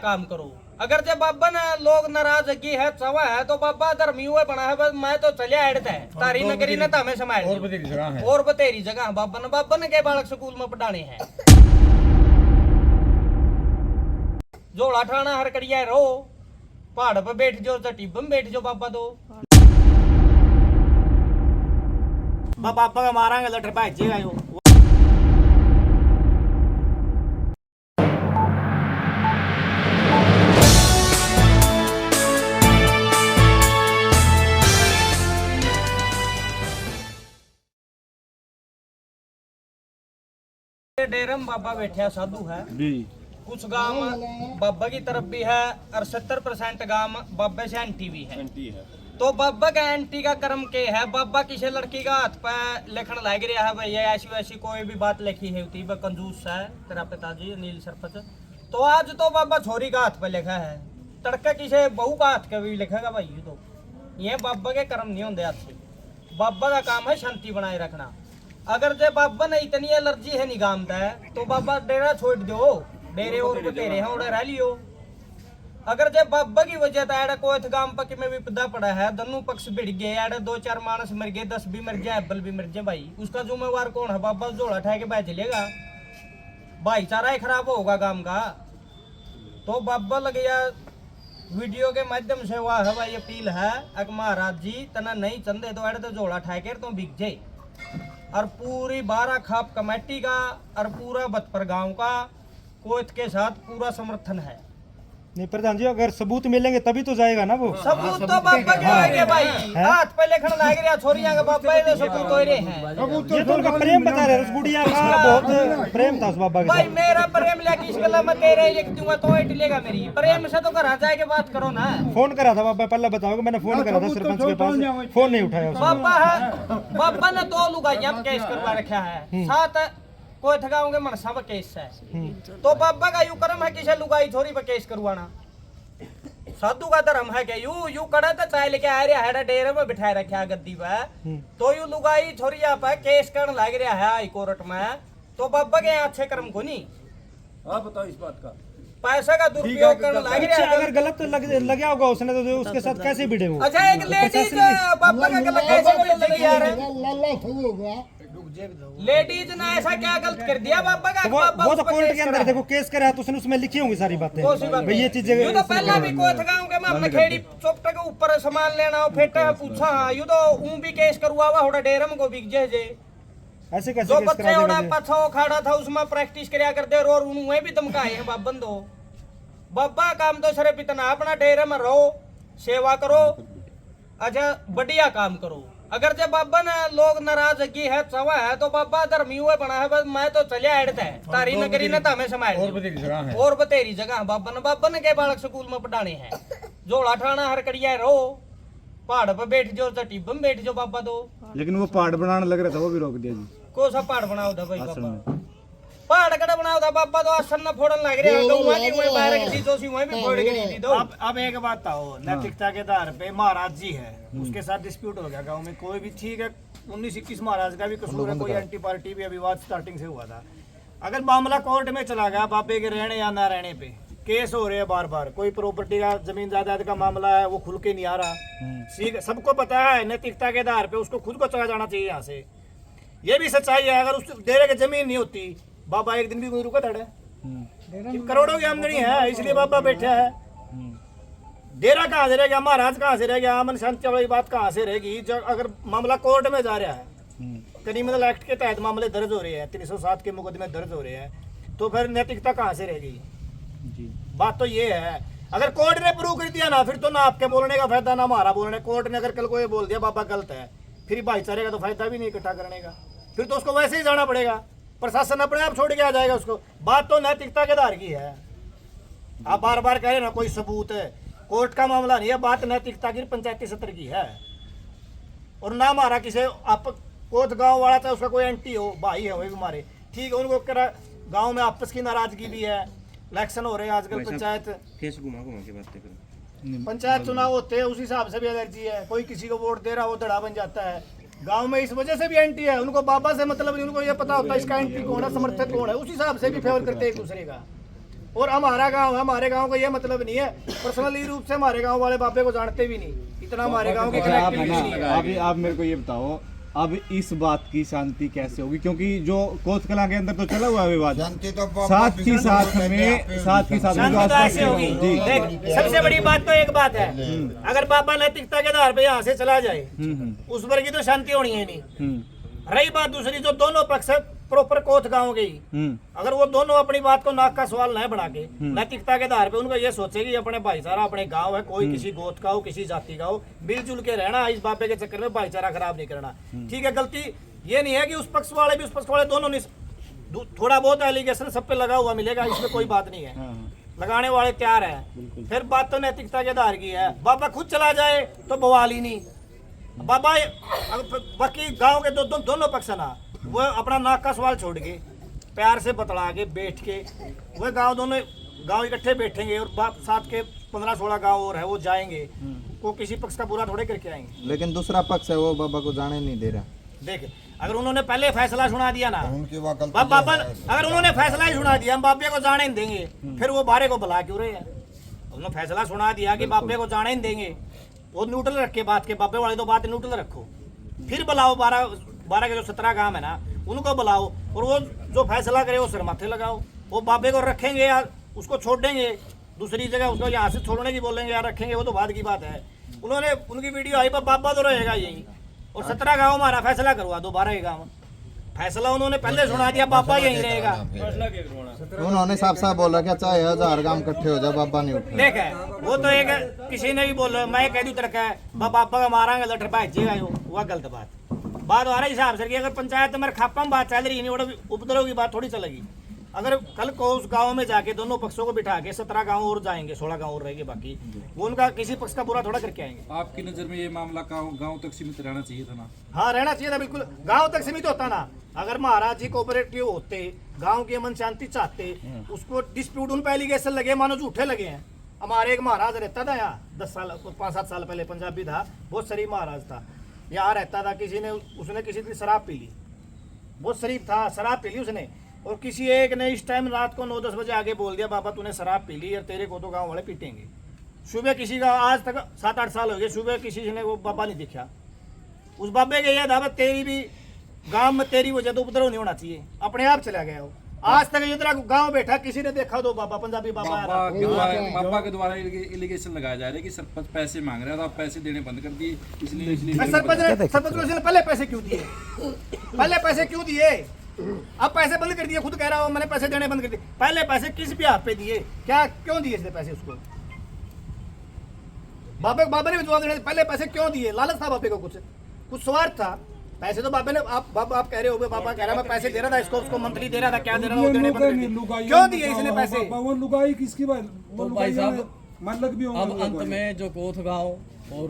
काम करो। अगर जब बाबा ना लोग नाराजगी है चवा है तो बाबा धर्मी हुए बना है बस मैं तो चलिया हेड़ता है तारी नगरी ने हमें संभाल और बतेरी जगह बाबा ने के बालक स्कूल में पढ़ाने हैं जोड़ा ठाना हरकड़िया रो पहाड़ पर बैठ जो टिब्बे में बैठ जो बाबा दो बाबा का मारांगे लटर भाजेगा यो डेरम बाबा बैठा साधु है कुछ गांव बाबा की तरफ भी है और 70% गांव बाबा से एंटी भी है तो बाबा का एंटी का कर्म के है बाबा किसी लड़की का हाथ पे लिखन लग रहा है भाई ऐसी वैसी कोई भी बात लिखी है होती है कंजूस है तेरा पिताजी नील सरपंच तो आज तो बाबा छोरी का हाथ पे लिखा है तड़का किसी बहू का हाथ का भी लिखेगा भाई तो ये बाबा के कर्म नहीं होंगे हाथ से बाबा का काम है शांति बनाए रखना। अगर जब बाबा ने इतनी एलर्जी है निगामता है तो बाबा डेरा छोड़ दो डेरे और बतेरे हैं उड़े रह लियो। अगर जब बाबा की वजह से कोई गांव पक्के में विपदा पड़ा है दोनों पक्ष भिड़ गए आड़े 2-4 मानस मर गए 10 भी मर जाए अब्बल भी मर जाए भाई उसका जिम्मेवार कौन है? बाबा झोला ठा के भाई चलेगा भाईचारा ही खराब होगा गांव का। तो बाबा लग गया वीडियो के माध्यम से वह है भाई अपील है अक महाराज जी तना नहीं चंदे तो अड़े तो झोला ठा के तो बिक जाए और पूरी 12 खाप कमेटी का और पूरा बतपर गांव का कोयत के साथ पूरा समर्थन है। नहीं प्रधान जी अगर सबूत मिलेंगे तभी तो जाएगा ना वो सबूत तो बाबा के आगे भाई हाथ पे लिखन लाग रहा छोरियां के बाबा ये सबूत हो रहे हैं ये तो उनका प्रेम बता रहे उस गुड़िया का बहुत प्रेम था उस बाबा के भाई साथ। मेरा प्रेम लेके इस गला में तेरे एक दूंगा तो इट लेगा मेरी प्रेम से तो घर आ जाए के बात करो ना। फोन करा था बाबा पहले बताओगे मैंने फोन करा था सरपंच के पास फोन नहीं उठाया उसने। बाबा है बाबा ने 2 लुगाइयां केस करवा रखा है साथ कोई थकाओगे मनसा पर केस है तो बाबा का यू कर्म है किसी लुगाई छोरी पर केस करवाना साधु का धर्म है क्या यू कड़ा तो चाय लेके आ रहा है डेरे में बिठाए रखा है गद्दी पे तो यू लुगाई छोरिया पे केस करने लग रहा है हाई कोर्ट में तो बाबा के यहाँ अच्छे कर्म को नहीं आप बताओ इस बात का पैसा का दुरुपयोग करने लग रहा है। अगर गलत लगा होगा उसने तो उसके साथ कैसे भिड़े वो? अच्छा एक लेडीज बाबा का गलत कैसे लगी यार लेडीज ने ऐसा क्या गलत कर दिया बाबा का? वो तो कोर्ट के अंदर देखो केस करा तो उसने उसमें लिखी होंगी सारी बातें भाई ये चीजें। यू तो पहला भी कोई थकाऊं के मैं खेड़ी चौपटा के ऊपर सामान लेना हो फेटा पूछा यू तो ऊं भी केस करवा होड़ा डेरम को बिक जे ऐसे कैसे जो केस बच्चे करा होड़ा देगा? पछो खाड़ा था उसमें प्रैक्टिस करया करते और उन्हें भी धमकाए हैं बाबन दो बाबा काम तो सरे पितना अपना डेरे में रहो सेवा करो अच्छा बढ़िया काम करो। अगर जब बाबा ना लोग नाराजगी है चवा है तो बाबा धर्मी हुए बना है बस मैं तो चलिया हेड़ता है तारी नगरी ने हमें संभाल और बतेरी जगह बाबा ने के बालक स्कूल में पढ़ाने हैं जोड़ा ठाना हरकड़िया रो पहाड़ पर बैठ जो टिब्बे में बैठ जो बाबा दो। लेकिन वो पहाड़ बनाने लग रहा था वो भी रोक दिया जी। को सा पहाड़ बनाओ था भाई बाबा पहाड़ कड़ा बनाओ था बाबा तो आसन न फोड़न लग रहे हैं तो वहां की वहीं बाहर की चीजों सी वहीं भी फोड़ के नहीं दी दो। अब एक बात आओ नैतिकता के आधार पे महाराज जी है उसके साथ डिस्प्यूट हो गया गांव में कोई भी ठीक है 19-21 महाराज का भी कसूर है कोई एंटी पार्टी भी विवाद स्टार्टिंग से हुआ था। अगर मामला कोर्ट में चला गया बाबे के रहने या ना रहने पे केस हो रहे हैं बार बार कोई प्रॉपर्टी का जमीन जायदाद का मामला है वो खुल के नहीं आ रहा ठीक सबको पता है नैतिकता के आधार पे उसको खुद को चला जाना चाहिए यहाँ से। ये भी सच्चाई है अगर उस डेरे की जमीन नहीं होती बाबा एक दिन भी कोई रुका था करोड़ों की आमदनी है इसलिए बाबा बैठा है। डेरा कहाँ से रह गया महाराज कहाँ से रह गया अमन शांति वाली बात कहाँ से रहेगी जब अगर मामला कोर्ट में जा रहा है क्रिमिनल एक्ट के तहत मामले दर्ज हो रहे हैं 307 के मुकदमे दर्ज हो रहे हैं तो फिर नैतिकता कहाँ से रहेगी? बात तो ये है अगर कोर्ट ने प्रूव कर दिया ना फिर तो ना आपके बोलने का फायदा ना हमारा बोलने। कोर्ट ने अगर कल को ये बोल दिया बाबा गलत है फिर भाईचारे का तो फायदा भी नहीं इकट्ठा करने का फिर तो उसको वैसे ही जाना पड़ेगा प्रशासन अपने आप छोड़ के आ जाएगा उसको। बात तो नैतिकता के आधार की है। आप बार बार कह रहे ना कोई सबूत है कोर्ट का मामला नहीं है बात नैतिकता की पंचायती सत्र की है और ना हमारा किसी आप कोत गांव वाला चाहे उसका कोई एंटी हो भाई है वही हमारे ठीक है उनको करा गांव में आपस की नाराजगी भी है इलेक्शन हो रहे हैं आजकल पंचायत चुनाव होते हैं उस हिसाब से भी एलर्जी है कोई किसी को वोट दे रहा वो धड़ा बन जाता है गांव में इस वजह से भी एंटी है उनको बाबा से मतलब नहीं उनको ये पता होता है इसका एंटी कौन है समर्थक कौन है उस हिसाब से भी फेवर करते हैं एक दूसरे का। और हमारा गांव है, हमारे गांव का ये मतलब नहीं है, पर्सनली रूप से हमारे गांव वाले बाबे को जानते भी नहीं, इतना हमारे गांव की अच्छा, आप है कनेक्टिविटी नहीं है। ना, आप मेरे को ये बताओ, अब इस बात की शांति कैसे होगी? क्योंकि जो कोत कला के अंदर तो चला हुआ है विवाद, साथ ही साथ में शांति तो ऐसे होगी। देख, सबसे बड़ी बात तो एक बात है, अगर बाबा नैतिकता के आधार पे यहाँ से चला जाए, उस पर की तो शांति होनी है नहीं। रही बात दूसरी, जो दोनों पक्ष प्रॉपर कोथ गांव गई, अगर वो दोनों अपनी बात को नाक का सवाल न बना के नैतिकता के आधार पे उनको ये सोचे कि अपने भाईचारा अपने गांव है, कोई किसी गोत का हो, किसी जाति का हो, मिलजुल के रहना, इस बाबे के चक्कर में भाईचारा खराब नहीं करना। ठीक है, गलती ये नहीं है कि उस पक्ष वाले भी उस पक्ष वाले दोनों ने थोड़ा बहुत एलिगेशन सब पे लगा हुआ मिलेगा, इसमें कोई बात नहीं है, लगाने वाले तैयार है। फिर बात तो नैतिकता के आधार की है। बाबा खुद चला जाए तो बवाल ही नहीं। बाबा बाकी गांव के दोनों पक्ष है ना, वो अपना नाक का सवाल छोड़ के प्यार से बतला के बैठ के वह गांव दोनों गांव इकट्ठे बैठेंगे और बाप साथ के 15-16 गांव और है वो जाएंगे, वो किसी पक्ष का बुरा थोड़े करके आएंगे। लेकिन दूसरा पक्ष है वो बाबा को जाने नहीं दे रहा। देख, अगर उन्होंने पहले फैसला सुना दिया ना, बाबा अगर उन्होंने फैसला ही सुना दिया, हम बाबे को जाने नहीं देंगे, फिर वो बारे को बुला क्यों रहे हैं? उन्होंने फैसला सुना दिया कि बाबे को जाने नहीं देंगे, वो न्यूट्रल रख के बात के, बाबे वाले तो बात न्यूट्रल रखो, फिर बुलाओ 12 के जो 17 गांव है ना उनको बुलाओ, और वो जो फैसला करे वो सिर माथे लगाओ। वो बाबे को रखेंगे या उसको छोड़ देंगे दूसरी जगह, उसको यहाँ से छोड़ने की बोलेंगे या रखेंगे, वो तो बाद की बात है। उन्होंने उनकी वीडियो आई पर बाबा तो रहेगा यही, और 17 गाँव हमारा फैसला करवा दो, 12 के गाँव फैसला उन्होंने पहले सुना दिया, बाबा यही रहेगा। उन्होंने साफ साफ बोला क्या चाहे 1000 गांव इकट्ठे हो जाए बाबा नहीं उठे। देख है, वो तो एक किसी ने भी बोला, मैं कह दूं तरह है बाबा का मारांगे लटर भाजेगा, वह गलत बात आ रही हिसाब से कि अगर पंचायत में खापा में बात चल रही नहीं, उपद्रव की बात थोड़ी चलेगी। अगर कल को उस गांव में जाके दोनों पक्षों को बिठा के 17 गांव और जाएंगे, 16 गांव और रहेंगे, बाकी वो उनका किसी पक्ष का बुरा थोड़ा करके आएंगे। आपकी नजर में ये मामला गांव तक सीमित रहना चाहिए था ना? हाँ, रहना चाहिए था, बिल्कुल गांव तक सीमित होता ना। अगर महाराज जी कोऑपरेटिव होते, गांव की अमन शांति चाहते, उसको डिस्प्यूट उन पर एलिगेशन लगे, मानो झूठे लगे हैं। हमारे एक महाराज रहता था यहाँ 5-7 साल पहले, पंजाबी था, बहुत शरीफ महाराज था, यहाँ रहता था। उसने किसी दिन शराब पी ली, बहुत शरीफ था, शराब पी ली उसने, और किसी एक ने इस टाइम रात को 9-10 बजे आगे बोल दिया, बाबा तूने शराब पी ली और तेरे को तो गांव वाले पीटेंगे। सुबह किसी का, आज तक 7-8 साल हो गए, सुबह किसी ने वो बाबा नहीं दिखा। उस बाबे के यह दावत, तेरी भी गांव में तेरी वजह तो उपद्रव नहीं होना चाहिए, अपने आप चला गया हो। आज तक इतना गांव बैठा, किसी ने देखा दो बाबा, पंजाबी बाबा के द्वारा एलिगेशन लगाया जा रहा है कि सरपंच पैसे मांग रहा था, आप पैसे देने बंद कर दिए, इसलिए सरपंच ने पहले पैसे क्यों दिए? पहले पैसे क्यों दिए? अब पैसे बंद कर दिए, खुद कह रहा हूँ मैंने पैसे देने बंद कर दिए। पहले पैसे किस ब्याह पे दिए, क्या क्यों दिए इसने पैसे उसको? बाबे ने भी जवाब देने, पहले पैसे क्यों दिए? लालच था बाबे को, कुछ स्वार्थ था। पैसे तो बाबे ने, आप कह रहे हो, बाबा कह रहा मैं पैसे दे रहा था इसको, उसको मंथली दे रहा था, क्या दे रहा था, वो देने बंद कर दिए। क्यों दिए इसने पैसे? वो लुगाई किसकी बात? तो भाई साहब, मतलब भी अब अंत में जो कोथ गांव और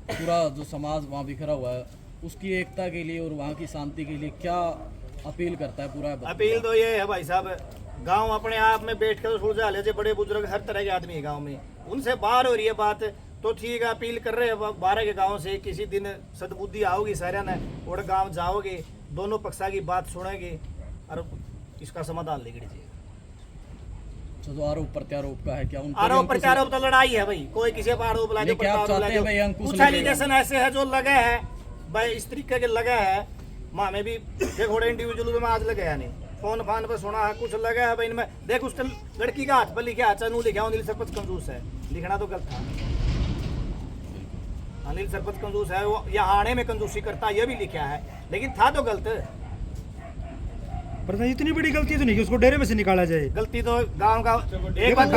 पूरा जो समाज वहाँ बिखरा हुआ है, उसकी एकता के लिए और वहाँ की शांति के लिए क्या अपील करता है पूरा? अपील तो ये है भाई साहब, गांव अपने आप में बैठ कर सुलझा ले, बड़े बुजुर्ग हर तरह के आदमी है गांव में, उनसे बाहर हो रही है बात, तो ठीक है, अपील कर रहे हैं 12 के गांव से, किसी दिन सद्बुद्धि आओगी सारा ने और गांव जाओगे, दोनों पक्षा की बात सुनेंगे और इसका समाधान लेकर जो आरोप प्रत्यारोप का है, क्या आरोप प्रत्यारोप तो लड़ाई है भाई, कोई किसी पर आरोप लगा कुछ एलिगेशन ऐसे है जो लगे है भाई, इस तरीके के लगे है। माँ में भी देखो इंडिविजुअल में आज लगे है नहीं, फोन फान पर सुना है, कुछ लगा है भाई इनमें। देख उस लड़की का हाथ पर लिखा, चनू लिखा, अनिल सरपंच कंजूस है, लिखना तो गलत था। अनिल सरपंच कंजूस है, वो यहाँ आने में कंजूसी करता, ये भी लिखा है, लेकिन था तो गलत। पर इतनी बड़ी गलती तो नहीं कि उसको डेरे में से निकाला जाए। गलती तो गांव का एक बात,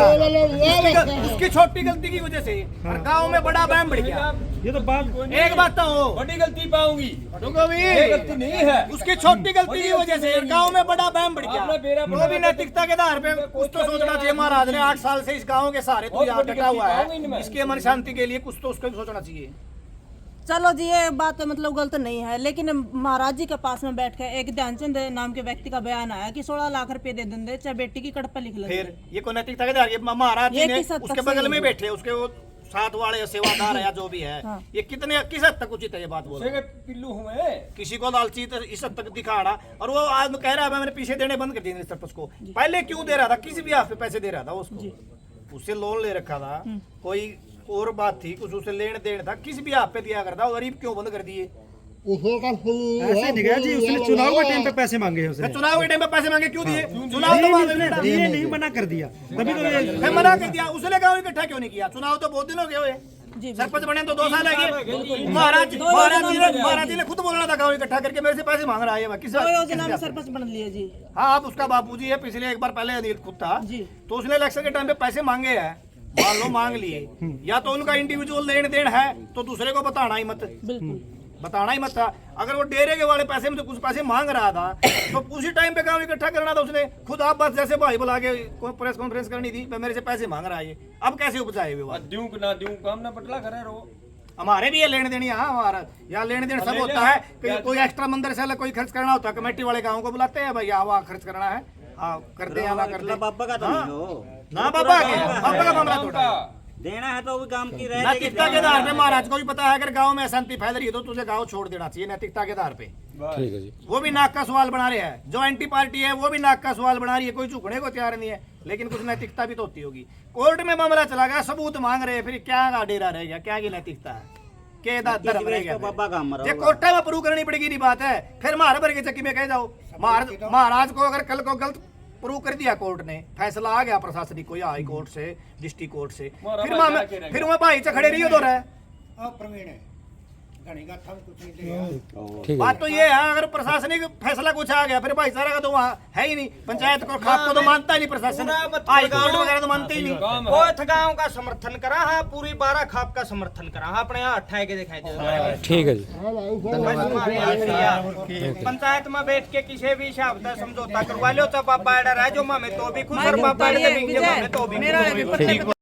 उसकी छोटी गलती की वजह से गांव में बड़ा बहम बढ़ गया। ये तो बात, एक बात तो हो, बड़ी गलती पाऊंगी, गलती नहीं है, उसकी छोटी गलती की वजह से गांव में बड़ा बहम बढ़ गया। वो भी नैतिकता के आधार पे कुछ तो सोचना चाहिए। महाराज ने 8 साल से इस गाँव के सहारे तो यहाँ डटा हुआ है, इसके मन शांति के लिए कुछ तो उसको भी सोचना चाहिए। चलो जी, ये बात मतलब गलत नहीं है, लेकिन महाराज जी के पास में बैठ के एक ध्यानचंद नाम के व्यक्ति का बयान आया कि 16 लाख रुपए दे देंगे चाहे बेटी की कड़प लिख ले। फिर ये को नैतिकता के आधार, महाराज जी ने उसके बगल में बैठे, उसके वो साथ वाले सेवादार है या जो भी है, ये कितने किस हद तक उचित है ये बात बोलो। पिल्लू हुए किसी को लालची तो इस हद तक दिखाना, और वो आज कह रहा है मैंने पीछे देने बंद कर दिए सरपंच को। पहले क्यों दे रहा था, किसी भी हाथ पे पैसे दे रहा था उसको, उससे लोन ले रखा था, कोई और बात थी, कुछ उससे लेन देन था, किसी भी हाथ पे दिया करता, गरीब क्यों बंद कर दिए? ऐसे नहीं गया जी, उसने चुनाव के टाइम पे पैसे मांगे हैं उसने। चुनाव के टाइम पे पैसे मांगे क्यों दिए? चुनाव तो बाद में दिए नहीं, मना कर दिया, तभी तो ये फिर मना कर दिया। उसने गाँव इकट्ठा क्यों नहीं किया? चुनाव तो बहुत दिन हो गए हुए, सरपंच बने तो 2 साल लगे। महाराज जी ने खुद बोलना था गाँव इकट्ठा करके मेरे से पैसे मांग रहा है, किस योजना में सरपंच बन लिए जी। हाँ, आप उसका बापूजी है, पिछले एक बार पहले अनिल खुद था, तो उसने इलेक्शन के टाइम पे पैसे मांगे हैं, मान लो मांग लिए, या तो उनका इंडिविजुअल लेन देन है तो दूसरे को बताना ही मत, बताना ही मत था। अगर वो डेरे के वाले पैसे में तो कुछ पैसे मांग रहा था तो उसी टाइम पे गाँव इकट्ठा करना था उसने खुद। आप बस जैसे भाई बुला के प्रेस कॉन्फ्रेंस करनी थी, मेरे से पैसे मांग रहा है, अब कैसे उपजाए हुए? दूं ना दूं काम ना पटला करे रो। हमारे भी ये लेन देन यहाँ, हमारा यहाँ लेन देन सब होता है। कोई एक्स्ट्रा मंदिर से कोई खर्च करना होता है, कमेटी वाले गाँव को बुलाते हैं, भाई वहाँ खर्च करना है, हाँ करते हैं, ना करते बाबा का ना बाबा का मामला थोड़ा देना है तो भी काम की रहे। नैतिकता के आधार पे महाराज को भी पता है अगर गांव में अशांति फैल रही है तो तुझे गांव छोड़ देना चाहिए, नैतिकता के आधार पे। ठीक है जी। वो भी नाक का सवाल बना रहे हैं, जो एंटी पार्टी है वो भी नाक का सवाल बना रही है, कोई झुकने को तैयार नहीं है, लेकिन कुछ नैतिकता भी तो होती होगी। कोर्ट में मामला चला गया, सबूत मांग रहे हैं, फिर क्या डेरा रह गया, क्या की नैतिकता है, के धर्म रह गया? कोर्ट में प्रूव करनी पड़ेगी बात है, फिर महाराज भर के चक्की में कह जाओ। महाराज को अगर कल को गलत प्रूव कर दिया कोर्ट ने, फैसला आ गया प्रशासनिक कोई हाई कोर्ट से, डिस्ट्रिक्ट कोर्ट से, फिर वह भाई से खड़े रहिए तो रहे। बात तो ये है, अगर प्रशासनिक फैसला कुछ आ गया फिर भाईचारा का तो वहाँ है ही नहीं, पंचायत को खाप को तो मानता ही नहीं प्रशासन, हाई कोर्ट वगैरह तो मानते ही नहीं। कोथ गांव का समर्थन करा है, पूरी 12 खाप का समर्थन करा है, अपने यहाँ अट्ठाई के दिखाई दे। ठीक है जी। पंचायत में बैठ के किसी भी हिसाब से समझौता करवा लो, तो बाबा है जो मामे तो भी खुश और बाबा तो भी